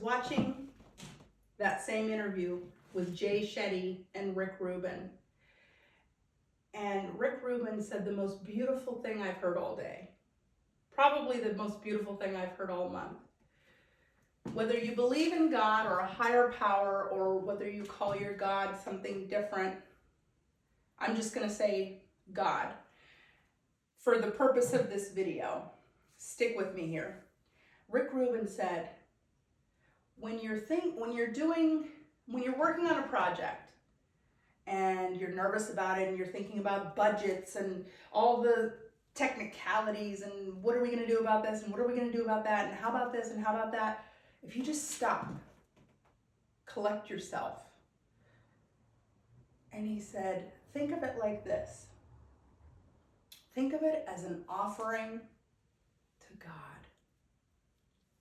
watching that same interview with Shetty and Rubin. And Rubin said the most beautiful thing I've heard all day. Probably the most beautiful thing I've heard all month. Whether you believe in God or a higher power, or whether you call your God something different, I'm just going to say God. For the purpose of this video, stick with me here. Rubin said, when you're working on a project and you're nervous about it and you're thinking about budgets and all the technicalities and what are we going to do about this and what are we going to do about that and how about this and how about that, if you just stop, collect yourself. And he said, think of it like this. Think of it as an offering to God.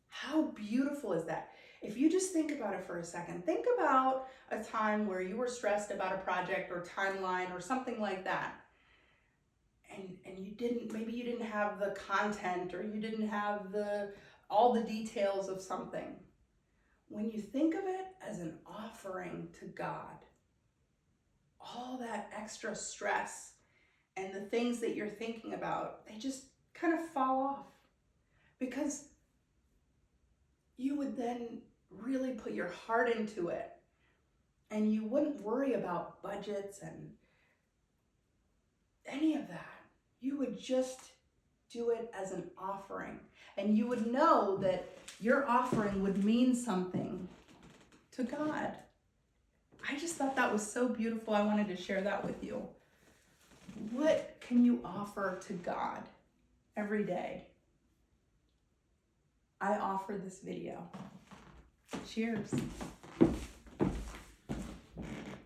How beautiful is that? If you just think about it for a second, think about a time where you were stressed about a project or timeline or something like that. And maybe you didn't have the content, or you didn't have all the details of something. When you think of it as an offering to God, all that extra stress and the things that you're thinking about, they just kind of fall off, because you would then really put your heart into it, and you wouldn't worry about budgets and any of that. You would just do it as an offering, and you would know that your offering would mean something to God. I just thought that was so beautiful. I wanted to share that with you. What can you offer to God every day? I offer this video. Cheers.